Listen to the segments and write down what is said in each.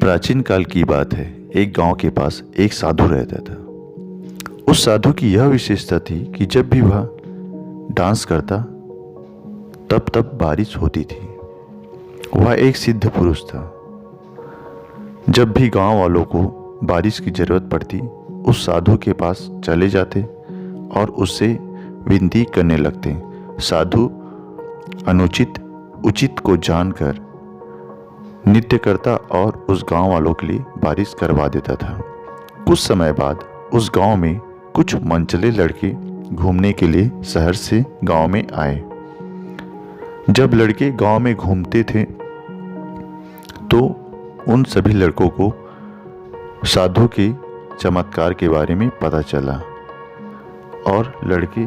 प्राचीन काल की बात है। एक गांव के पास एक साधु रहता था। उस साधु की यह विशेषता थी कि जब भी वह डांस करता तब तब बारिश होती थी। वह एक सिद्ध पुरुष था। जब भी गांव वालों को बारिश की जरूरत पड़ती, उस साधु के पास चले जाते और उससे विनती करने लगते। साधु अनुचित उचित को जानकर नृत्य करता और उस गांव वालों के लिए बारिश करवा देता था। कुछ समय बाद उस गांव में कुछ मनचले लड़के घूमने के लिए शहर से गांव में आए। जब लड़के गांव में घूमते थे तो उन सभी लड़कों को साधु के चमत्कार के बारे में पता चला और लड़के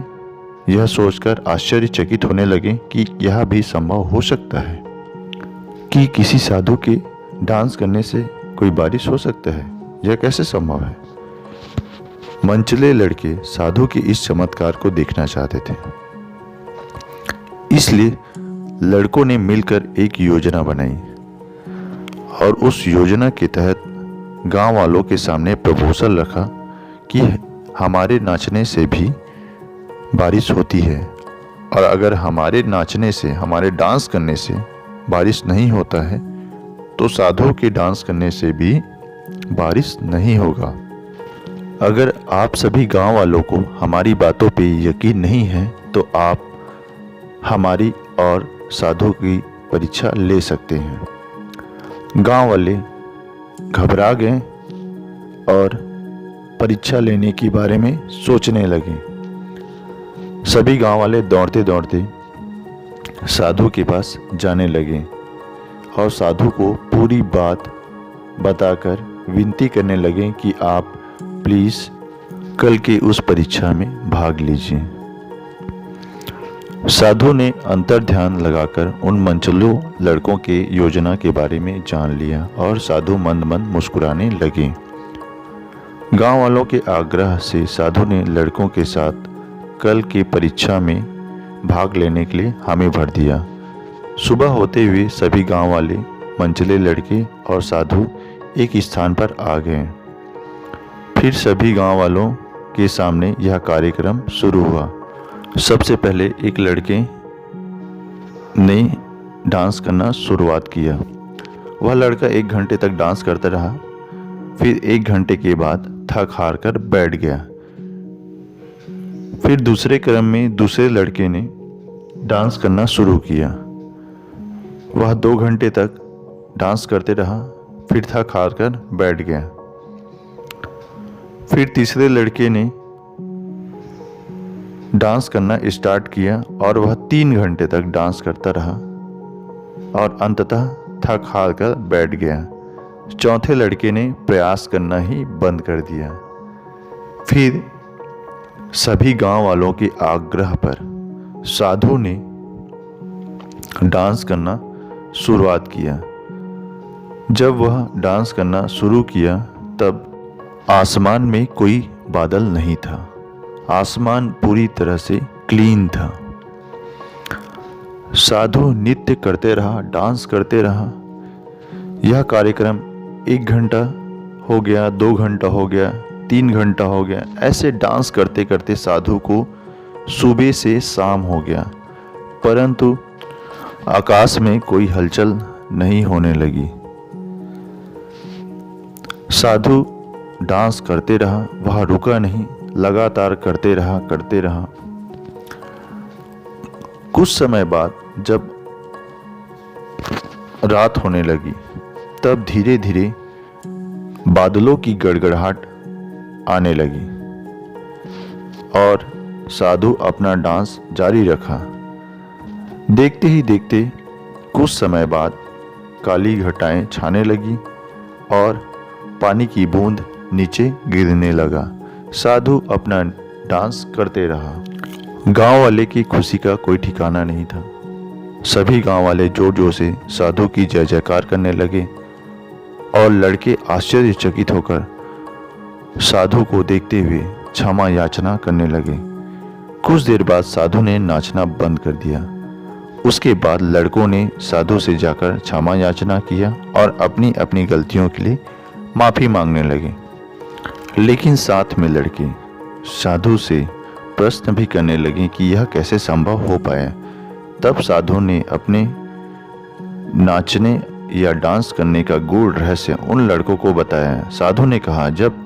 यह सोचकर आश्चर्यचकित होने लगे कि यह भी संभव हो सकता है कि किसी साधु के डांस करने से कोई बारिश हो सकता है। यह कैसे संभव है? मनचले लड़के साधु के इस चमत्कार को देखना चाहते थे। इसलिए लड़कों ने मिलकर एक योजना बनाई और उस योजना के तहत गांव वालों के सामने प्रपोजल रखा कि हमारे नाचने से भी बारिश होती है और अगर हमारे नाचने से, हमारे डांस करने से बारिश नहीं होता है तो साधु के डांस करने से भी बारिश नहीं होगा। अगर आप सभी गांव वालों को हमारी बातों पे यकीन नहीं है तो आप हमारी और साधु की परीक्षा ले सकते हैं। गांव वाले घबरा गए और परीक्षा लेने के बारे में सोचने लगे। सभी गांव वाले दौड़ते दौड़ते साधु के पास जाने लगे और साधु को पूरी बात बताकर विनती करने लगे कि आप प्लीज़ कल के उस परीक्षा में भाग लीजिए। साधु ने अंतर्ध्यान लगाकर उन मनचलों लड़कों के योजना के बारे में जान लिया और साधु मंद मंद मुस्कुराने लगे। गांव वालों के आग्रह से साधु ने लड़कों के साथ कल की परीक्षा में भाग लेने के लिए हामी भर दिया। सुबह होते हुए सभी गांव वाले, मनचले लड़के और साधु एक स्थान पर आ गए। फिर सभी गांव वालों के सामने यह कार्यक्रम शुरू हुआ। सबसे पहले एक लड़के ने डांस करना शुरुआत किया। वह लड़का 1 घंटे तक डांस करता रहा। फिर 1 घंटे के बाद थक हार कर बैठ गया। फिर दूसरे क्रम में दूसरे लड़के ने डांस करना शुरू किया। वह 2 घंटे तक डांस करते रहा, फिर थक हार कर बैठ गया। फिर तीसरे लड़के ने डांस करना स्टार्ट किया और वह 3 घंटे तक डांस करता रहा और अंततः थक हार कर बैठ गया। चौथे लड़के ने प्रयास करना ही बंद कर दिया। फिर सभी गांव वालों के आग्रह पर साधु ने डांस करना शुरुआत किया। जब वह डांस करना शुरू किया तब आसमान में कोई बादल नहीं था। आसमान पूरी तरह से क्लीन था। साधु नृत्य करते रहा, डांस करते रहा। यह कार्यक्रम 1 घंटा हो गया, 2 घंटा हो गया, 3 घंटा हो गया। ऐसे डांस करते करते साधु को सुबह से शाम हो गया, परंतु आकाश में कोई हलचल नहीं होने लगी। साधु डांस करते रहा, वह रुका नहीं, लगातार करते रहा। कुछ समय बाद जब रात होने लगी तब धीरे धीरे बादलों की गड़गड़ाहट आने लगी और साधु अपना डांस जारी रखा। देखते ही देखते कुछ समय बाद काली घटाएं छाने लगी और पानी की बूंद नीचे गिरने लगा। साधु अपना डांस करते रहा। गांव वाले की खुशी का कोई ठिकाना नहीं था। सभी गांव वाले जोर जोर से साधु की जय जयकार करने लगे और लड़के आश्चर्यचकित होकर साधु को देखते हुए क्षमा याचना करने लगे। कुछ देर बाद साधु ने नाचना बंद कर दिया उसके बाद लड़कों ने साधु से जाकर क्षमा याचना किया और अपनी अपनी गलतियों के लिए माफ़ी मांगने लगे। लेकिन साथ में लड़के साधु से प्रश्न भी करने लगे कि यह कैसे संभव हो पाया। तब साधु ने अपने नाचने या डांस करने का गूढ़ रहस्य उन लड़कों को बताया। साधु ने कहा, जब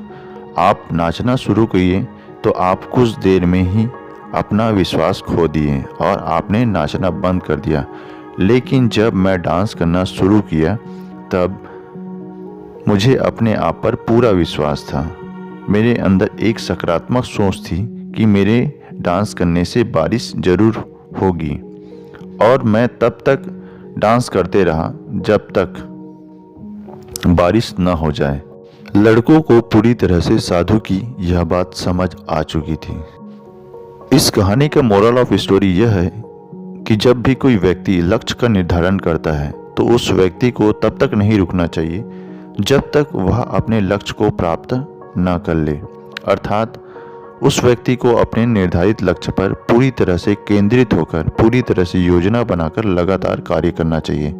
आप नाचना शुरू किए तो आप कुछ देर में ही अपना विश्वास खो दिए और आपने नाचना बंद कर दिया। लेकिन जब मैं डांस करना शुरू किया तब मुझे अपने आप पर पूरा विश्वास था। मेरे अंदर एक सकारात्मक सोच थी कि मेरे डांस करने से बारिश जरूर होगी और मैं तब तक डांस करते रहा जब तक बारिश न हो जाए। लड़कों को पूरी तरह से साधु की यह बात समझ आ चुकी थी। इस कहानी का मोरल ऑफ स्टोरी यह है कि जब भी कोई व्यक्ति लक्ष्य का निर्धारण करता है तो उस व्यक्ति को तब तक नहीं रुकना चाहिए जब तक वह अपने लक्ष्य को प्राप्त न कर ले। अर्थात उस व्यक्ति को अपने निर्धारित लक्ष्य पर पूरी तरह से केंद्रित होकर पूरी तरह से योजना बनाकर लगातार कार्य करना चाहिए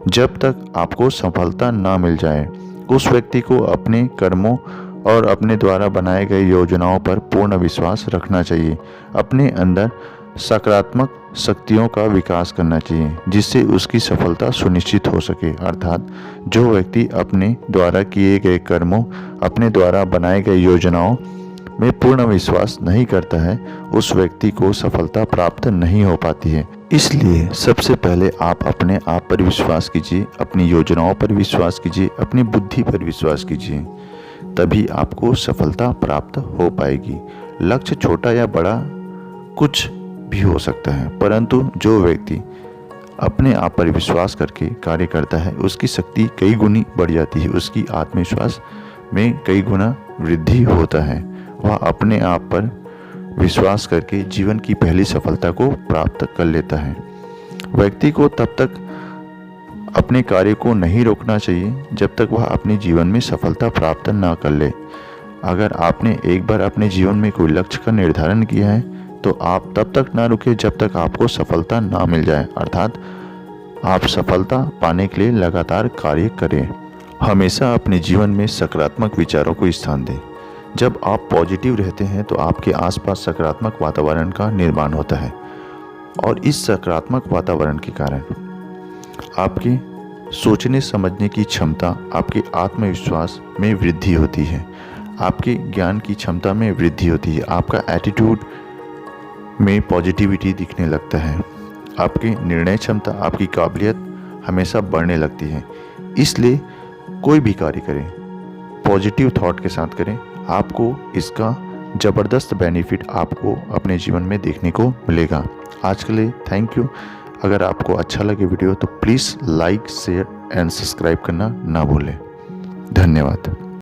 जब तक आपको सफलता ना मिल जाए। उस व्यक्ति को अपने कर्मों और अपने द्वारा बनाए गए योजनाओं पर पूर्ण विश्वास रखना चाहिए। अपने अंदर सकारात्मक शक्तियों का विकास करना चाहिए जिससे उसकी सफलता सुनिश्चित हो सके। अर्थात जो व्यक्ति अपने द्वारा किए गए कर्मों, अपने द्वारा बनाए गए योजनाओं में पूर्ण विश्वास नहीं करता है, उस व्यक्ति को सफलता प्राप्त नहीं हो पाती है। इसलिए सबसे पहले आप अपने आप पर विश्वास कीजिए, अपनी योजनाओं पर विश्वास कीजिए, अपनी बुद्धि पर विश्वास कीजिए, तभी आपको सफलता प्राप्त हो पाएगी। लक्ष्य छोटा या बड़ा कुछ भी हो सकता है, परंतु जो व्यक्ति अपने आप पर विश्वास करके कार्य करता है उसकी शक्ति कई गुनी बढ़ जाती है, उसकी आत्मविश्वास में कई गुना वृद्धि होता है। वह अपने आप पर विश्वास करके जीवन की पहली सफलता को प्राप्त कर लेता है। व्यक्ति को तब तक अपने कार्य को नहीं रोकना चाहिए जब तक वह अपने जीवन में सफलता प्राप्त ना कर ले। अगर आपने एक बार अपने जीवन में कोई लक्ष्य का निर्धारण किया है तो आप तब तक ना रुके जब तक आपको सफलता ना मिल जाए। अर्थात आप सफलता पाने के लिए लगातार कार्य करें। हमेशा अपने जीवन में सकारात्मक विचारों को स्थान दें। जब आप पॉजिटिव रहते हैं तो आपके आसपास सकारात्मक वातावरण का निर्माण होता है और इस सकारात्मक वातावरण के कारण आपके सोचने समझने की क्षमता, आपके आत्मविश्वास में वृद्धि होती है, आपके ज्ञान की क्षमता में वृद्धि होती है, आपका एटीट्यूड में पॉजिटिविटी दिखने लगता है, आपकी निर्णय क्षमता, आपकी काबिलियत हमेशा बढ़ने लगती है। इसलिए कोई भी कार्य करें पॉजिटिव थॉट के साथ करें, आपको इसका ज़बरदस्त बेनिफिट आपको अपने जीवन में देखने को मिलेगा। आज के लिए थैंक यू। अगर आपको अच्छा लगे वीडियो तो please like, share and subscribe करना ना भूलें। धन्यवाद।